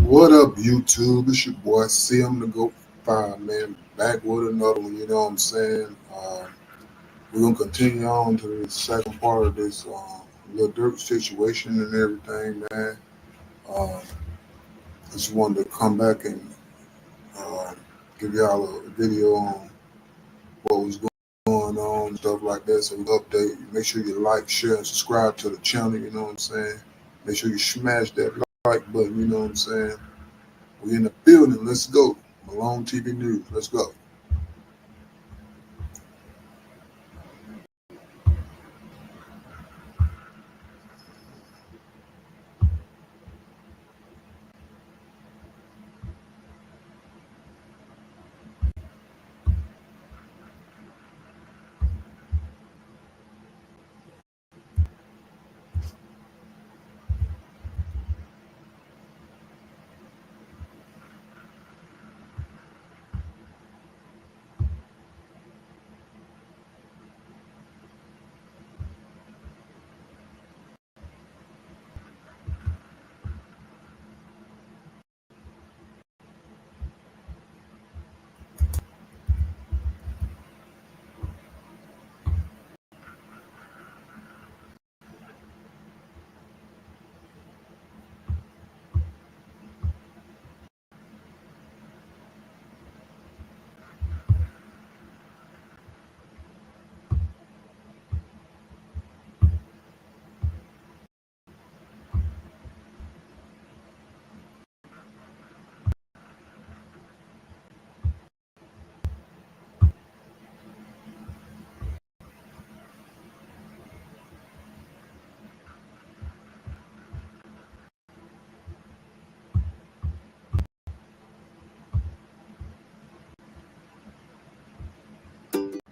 What up, YouTube? It's your boy, CM the Go 5, man. Back with another one, you know what I'm saying? We're going to continue on to the second part of this little dirt situation and everything, man. Uh, I just wanted to come back and uh, give y'all a video on what was going on and stuff like that. So we update. Make sure you like, share, and subscribe to the channel, you know what I'm saying? Make sure you smash that like button, you know what I'm saying? We in the building. Let's go. Malone TV News. Let's go.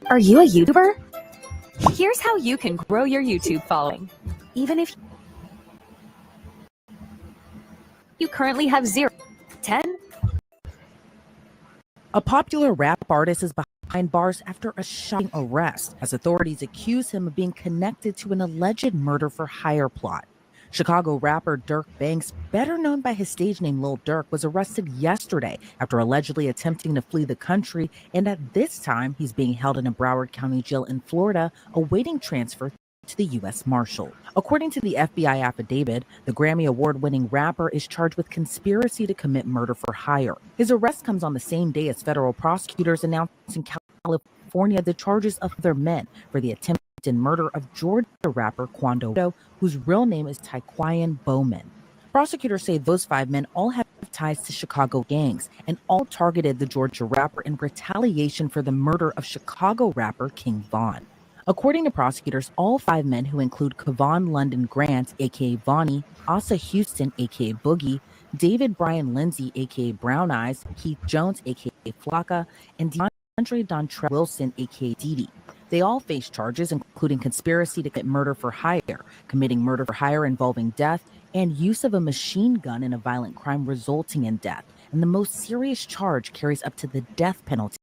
Are you a YouTuber? Here's how you can grow your YouTube following. Even if you currently have 0, 10. A popular rap artist is behind bars after a shocking arrest, as authorities accuse him of being connected to an alleged murder-for-hire plot. Chicago rapper Durk Banks, better known by his stage name Lil Durk, was arrested yesterday after allegedly attempting to flee the country, and at this time he's being held in a Broward County jail in Florida, awaiting transfer to the U.S. Marshal. According to the FBI affidavit, the Grammy Award-winning rapper is charged with conspiracy to commit murder for hire. His arrest comes on the same day as federal prosecutors announced in California the charges of other men for the attempted murder of Georgia rapper Quando, whose real name is Taquan Bowman. Prosecutors say those 5 men all have ties to Chicago gangs and all targeted the Georgia rapper in retaliation for the murder of Chicago rapper King Von. According to prosecutors, all 5 men, who include Kevon London Grant, aka Vonnie, Asa Houston, aka Boogie, David Brian Lindsay, aka Brown Eyes, Keith Jones, aka Flocka, and DeAndre Dontrell Wilson, aka Didi. They all face charges including conspiracy to commit murder for hire, committing murder for hire involving death, and use of a machine gun in a violent crime resulting in death. And the most serious charge carries up to the death penalty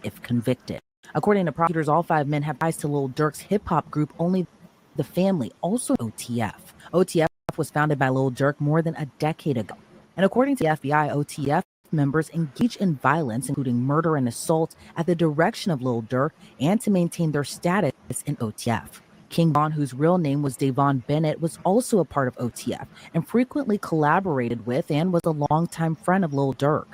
if convicted. According to prosecutors, all 5 men have ties to Lil Durk's hip-hop group Only the Family, also OTF. OTF was founded by Lil Durk more than a decade ago. And according to the FBI, OTF members engage in violence, including murder and assault, at the direction of Lil Durk and to maintain their status in OTF. King Von, whose real name was Davon Bennett, was also a part of OTF and frequently collaborated with and was a longtime friend of Lil Durk.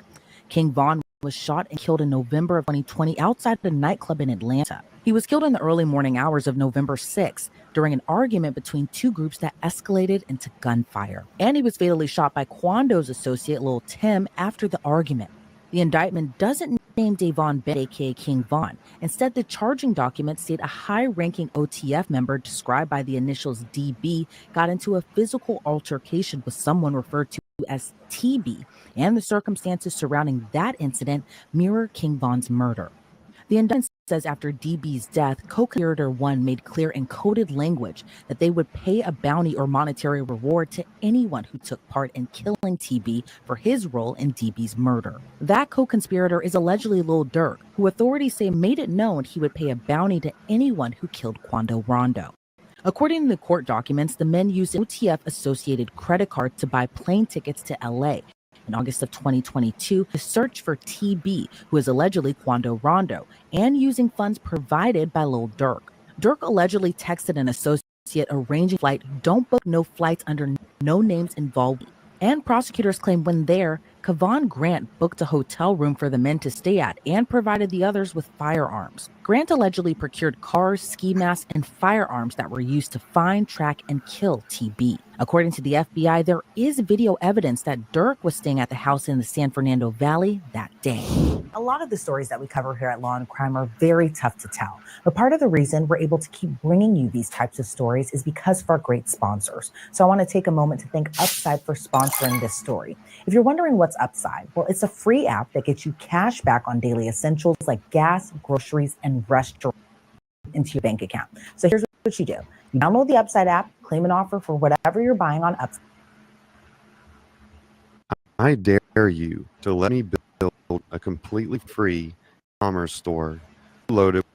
King Von was shot and killed in November of 2020 outside a nightclub in Atlanta. He was killed in the early morning hours of November 6th during an argument between 2 groups that escalated into gunfire. And he was fatally shot by Quando's associate Lil Tim after the argument. The indictment doesn't name Davon Bennett, aka King Von. Instead, the charging documents state a high-ranking OTF member described by the initials DB got into a physical altercation with someone referred to as TB, and the circumstances surrounding that incident mirror King Von's murder. The indictment says after DB's death, co-conspirator 1 made clear in coded language that they would pay a bounty or monetary reward to anyone who took part in killing TB for his role in DB's murder. That co-conspirator is allegedly Lil Durk, who authorities say made it known he would pay a bounty to anyone who killed Quando Rondo. According to the court documents, the men used an OTF-associated credit card to buy plane tickets to LA, in August of 2022 to search for TB, who is allegedly Quando Rondo, and using funds provided by Lil Durk. Durk allegedly texted an associate arranging flight, "Don't book no flights under no names involved." And prosecutors claim when there, Kevon Grant booked a hotel room for the men to stay at and provided the others with firearms. Grant allegedly procured cars, ski masks, and firearms that were used to find, track, and kill TB. According to the FBI, there is video evidence that Durk was staying at the house in the San Fernando Valley that day. A lot of the stories that we cover here at Law and Crime are very tough to tell. But part of the reason we're able to keep bringing you these types of stories is because of our great sponsors. So I want to take a moment to thank Upside for sponsoring this story. If you're wondering what's Upside, well, it's a free app that gets you cash back on daily essentials like gas, groceries, and restaurants into your bank account. So here's what you do. You download the Upside app, claim an offer for whatever you're buying on Upside. I dare you to let me build a completely free commerce store. Load it.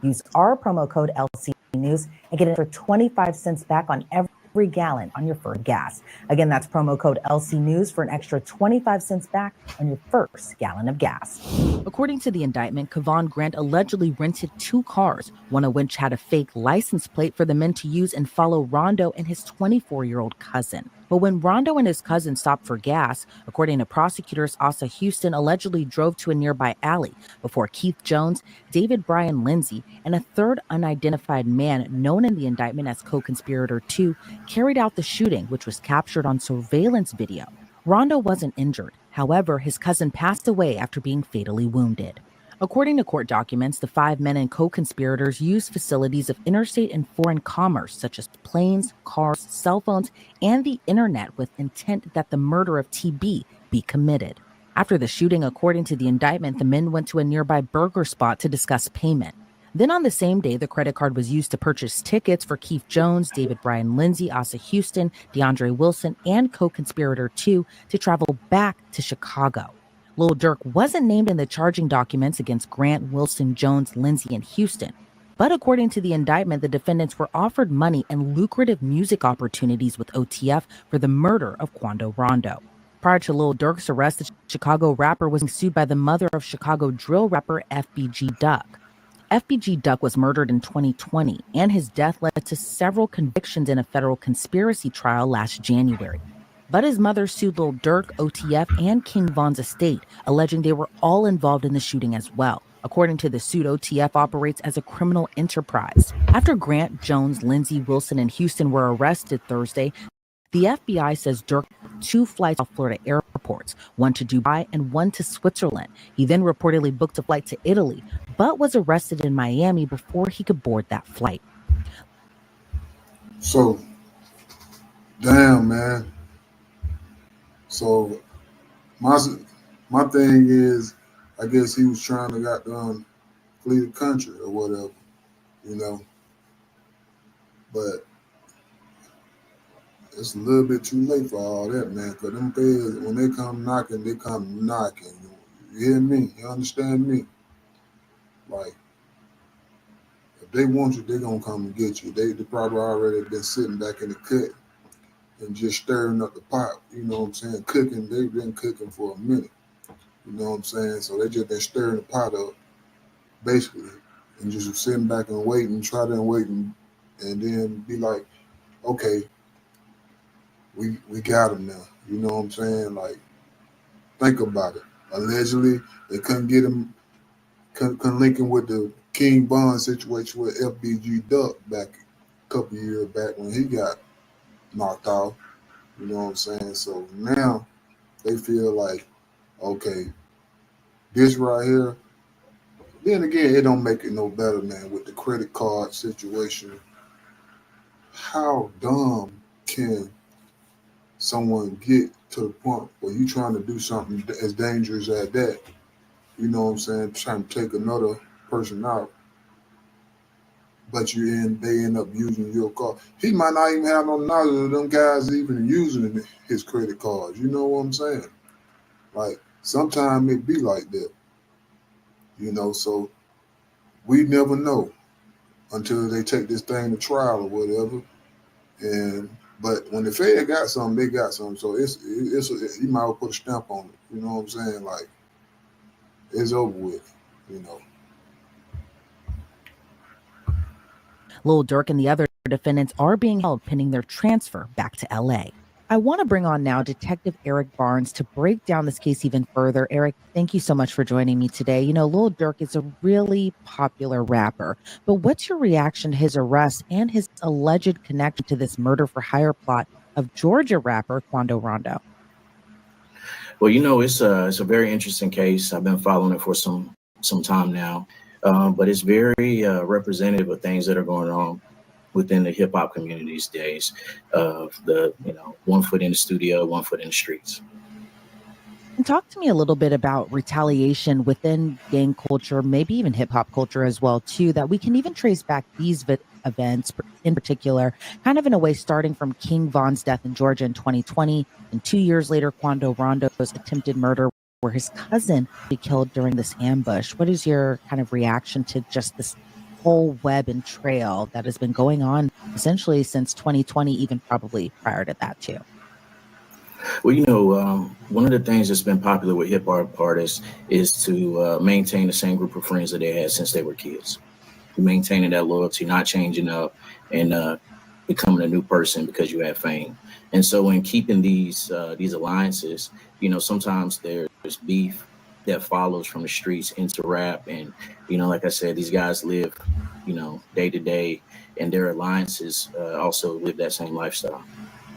Use our promo code LC News and get an extra 25 cents back on every gallon on your first gas. Again, that's promo code LC News for an extra 25 cents back on your first gallon of gas. According to the indictment, Kevon Grant allegedly rented 2 cars, one of which had a fake license plate for the men to use and follow Rondo and his 24-year-old cousin. But when Rondo and his cousin stopped for gas, according to prosecutors, Asa Houston allegedly drove to a nearby alley before Keith Jones, David Brian Lindsay, and a third unidentified man known in the indictment as co-conspirator 2 carried out the shooting, which was captured on surveillance video. Rondo wasn't injured. However, his cousin passed away after being fatally wounded. According to court documents, the 5 men and co-conspirators used facilities of interstate and foreign commerce, such as planes, cars, cell phones, and the internet with intent that the murder of TB be committed. After the shooting, according to the indictment, the men went to a nearby burger spot to discuss payment. Then on the same day, the credit card was used to purchase tickets for Keith Jones, David Brian Lindsay, Asa Houston, DeAndre Wilson, and co-conspirator 2 to travel back to Chicago. Lil Durk wasn't named in the charging documents against Grant, Wilson, Jones, Lindsay, and Houston. But according to the indictment, the defendants were offered money and lucrative music opportunities with OTF for the murder of Quando Rondo. Prior to Lil Durk's arrest, the Chicago rapper was sued by the mother of Chicago drill rapper FBG Duck. FBG Duck was murdered in 2020, and his death led to several convictions in a federal conspiracy trial last January. But his mother sued Lil Durk, OTF, and King Von's estate, alleging they were all involved in the shooting as well. According to the suit, OTF operates as a criminal enterprise. After Grant, Jones, Lindsay, Wilson, and Houston were arrested Thursday, the FBI says Durk took 2 flights off Florida airports, one to Dubai and one to Switzerland. He then reportedly booked a flight to Italy, but was arrested in Miami before he could board that flight. So, damn, man. So, my thing is, I guess he was trying to flee the country or whatever, you know. But it's a little bit too late for all that, man. Because them feds, when they come knocking, they come knocking. You hear me? You understand me? Like, if they want you, they gonna come and get you. They probably already been sitting back in the cut and just stirring up the pot. You know what I'm saying? Cooking. They've been cooking for a minute. You know what I'm saying? So they just been stirring the pot up, basically, and just sitting back and waiting, trying to wait, and then be like, okay, we got him now. You know what I'm saying? Like, think about it. Allegedly, they couldn't get him, couldn't link him with the King Bond situation with FBG Duck back a couple years back when he got knocked off. You know what I'm saying? So now they feel like, okay, this right here. Then again, it don't make it no better, man, with the credit card situation. How dumb can someone get to the point where you trying to do something as dangerous as that? You know what I'm saying? Trying to take another person out, but they end up using your card. He might not even have no knowledge of them guys even using his credit cards. You know what I'm saying? Like, sometimes it be like that. You know, so we never know until they take this thing to trial or whatever. And But when the Fed got something, they got something. So you might well put a stamp on it. You know what I'm saying? Like, it's over with. You know. Lil Durk and the other defendants are being held pending their transfer back to LA. I want to bring on now Detective Eric Barnes to break down this case even further. Eric, thank you so much for joining me today. You know, Lil Durk is a really popular rapper, but what's your reaction to his arrest and his alleged connection to this murder for hire plot of Georgia rapper Quando Rondo? Well, you know, it's a very interesting case. I've been following it for some time now, but it's very representative of things that are going on within the hip hop community these days. Of the, you know, 1 foot in the studio, 1 foot in the streets. And talk to me a little bit about retaliation within gang culture, maybe even hip hop culture as well, too, that we can even trace back these events in particular, kind of in a way, starting from King Von's death in Georgia in 2020, and 2 years later, Quando Rondo's attempted murder, where his cousin be killed during this ambush. What is your kind of reaction to just this whole web and trail that has been going on essentially since 2020, even probably prior to that too? Well, you know, one of the things that's been popular with hip hop artists is to maintain the same group of friends that they had since they were kids, maintaining that loyalty, not changing up and becoming a new person because you have fame. And so in keeping these alliances, you know, sometimes there's beef that follows from the streets into rap. And, you know, like I said, these guys live, you know, day to day, and their alliances also live that same lifestyle.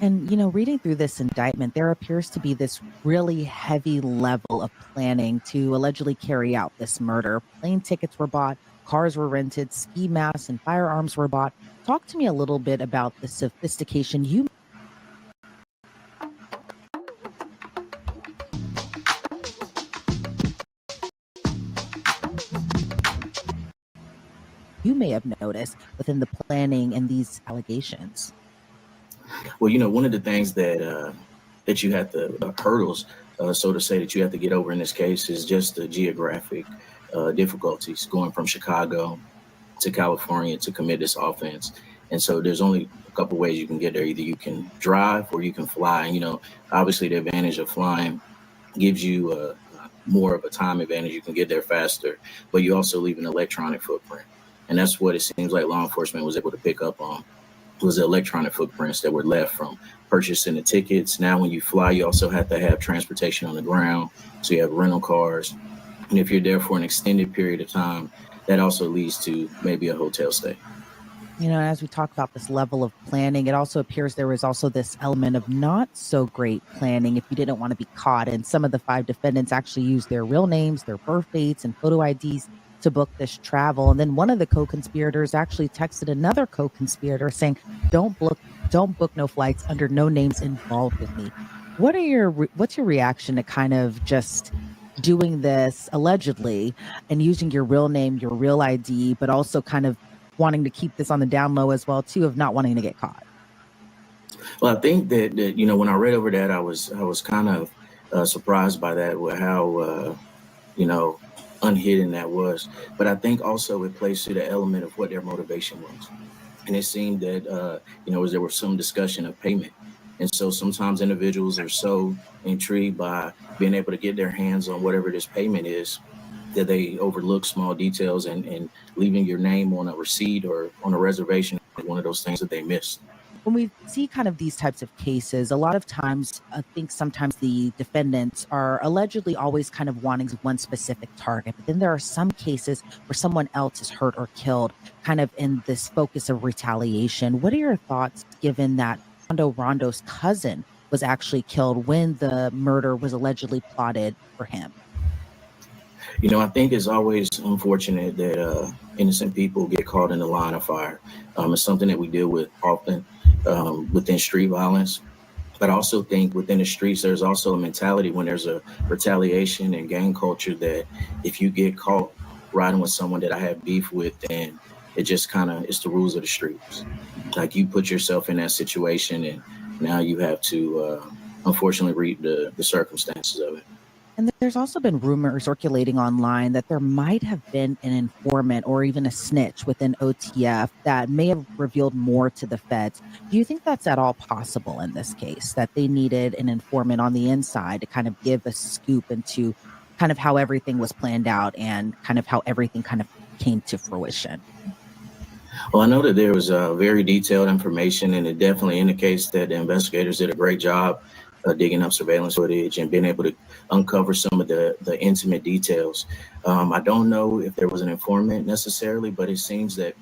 And, you know, reading through this indictment, there appears to be this really heavy level of planning to allegedly carry out this murder. Plane tickets were bought, cars were rented, ski masks and firearms were bought. Talk to me a little bit about the sophistication you may have noticed within the planning and these allegations. Well, you know, one of the things that that you have to hurdles, so to say, that you have to get over in this case is just the geographic difficulties going from Chicago to California to commit this offense. And so there's only a couple ways you can get there. Either you can drive or you can fly. And, you know, obviously the advantage of flying gives you more of a time advantage. You can get there faster, but you also leave an electronic footprint. And that's what it seems like law enforcement was able to pick up on, was the electronic footprints that were left from purchasing the tickets. Now, when you fly, you also have to have transportation on the ground. So you have rental cars. And if you're there for an extended period of time, that also leads to maybe a hotel stay. You know, as we talk about this level of planning, it also appears there was also this element of not so great planning if you didn't want to be caught. And some of the 5 defendants actually used their real names, their birth dates, and photo IDs to book this travel. And then one of the co-conspirators actually texted another co-conspirator saying, don't book no flights under no names involved with me. What's your reaction to kind of just doing this allegedly and using your real name, your real ID, but also kind of wanting to keep this on the down low as well too, of not wanting to get caught? Well, I think that you know, when I read over that, I was kind of surprised by that, with how you know, unhidden that was. But I think also it plays to the element of what their motivation was. And it seemed that, you know, there was some discussion of payment. And so sometimes individuals are so intrigued by being able to get their hands on whatever this payment is that they overlook small details, and leaving your name on a receipt or on a reservation is one of those things that they missed. When we see kind of these types of cases, a lot of times, I think sometimes the defendants are allegedly always kind of wanting one specific target. But then there are some cases where someone else is hurt or killed, kind of in this focus of retaliation. What are your thoughts, given that Quando Rondo's cousin was actually killed when the murder was allegedly plotted for him? You know, I think it's always unfortunate that innocent people get caught in the line of fire. It's something that we deal with often within street violence. But I also think within the streets, there's also a mentality when there's a retaliation and gang culture that if you get caught riding with someone that I have beef with, then it just kind of, it's the rules of the streets. Like, you put yourself in that situation and now you have to unfortunately reap the circumstances of it. And there's also been rumors circulating online that there might have been an informant or even a snitch within OTF that may have revealed more to the feds. Do you think that's at all possible in this case, that they needed an informant on the inside to kind of give a scoop into kind of how everything was planned out and kind of how everything kind of came to fruition? Well, I know that there was very detailed information, and it definitely indicates that the investigators did a great job digging up surveillance footage and being able to uncover some of the intimate details. I don't know if there was an informant necessarily, but it seems that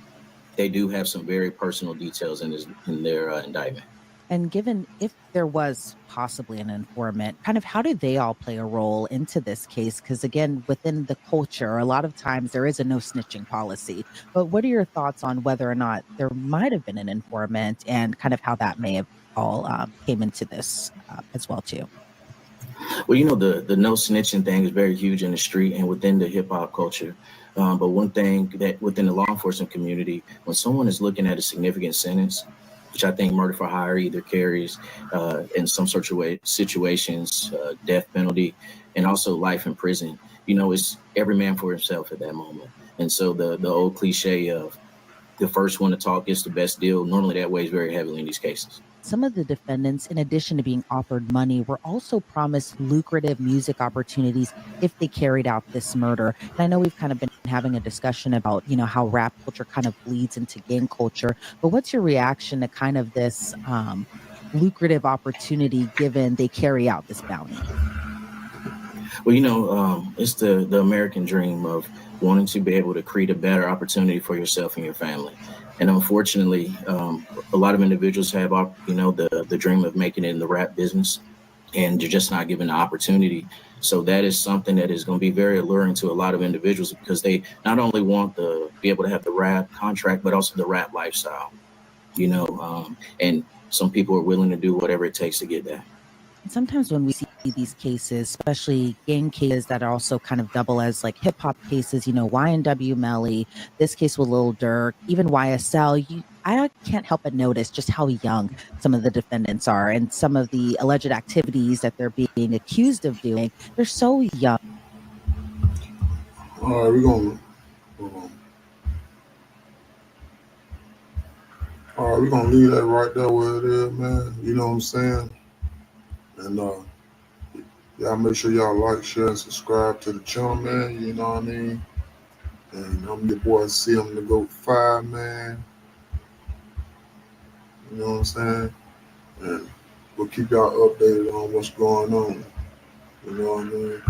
they do have some very personal details in their indictment. And given if there was possibly an informant, kind of how do they all play a role into this case? Because again, within the culture, a lot of times there is a no snitching policy. But what are your thoughts on whether or not there might have been an informant and kind of how that may have all came into this as well too? Well, the no snitching thing is very huge in the street and within the hip hop culture. But one thing that within the law enforcement community, when someone is looking at a significant sentence, which I think murder for hire either carries in some sort of situations, death penalty, and also life in prison, it's every man for himself at that moment. And so the old cliche of the first one to talk gets the best deal, normally that weighs very heavily in these cases. Some of the defendants, in addition to being offered money, were also promised lucrative music opportunities if they carried out this murder. And I know we've kind of been having a discussion about, how rap culture kind of bleeds into gang culture. But what's your reaction to kind of this lucrative opportunity given they carry out this bounty? Well, it's the American dream of wanting to be able to create a better opportunity for yourself and your family. And unfortunately, a lot of individuals have, the dream of making it in the rap business, and you're just not given the opportunity. So that is something that is going to be very alluring to a lot of individuals because they not only want to be able to have the rap contract, but also the rap lifestyle, and some people are willing to do whatever it takes to get that. Sometimes when we see these cases, especially gang cases that are also kind of double as like hip hop cases, YNW Melly, this case with Lil Durk, even YSL, I can't help but notice just how young some of the defendants are and some of the alleged activities that they're being accused of doing. They're so young. All right, we're going to leave that right there where it is, man. You know what I'm saying? And y'all make sure y'all like, share, and subscribe to the channel, man. You know what I mean? And I'm your boy, CM the Goat 5, man. You know what I'm saying? And we'll keep y'all updated on what's going on. You know what I mean?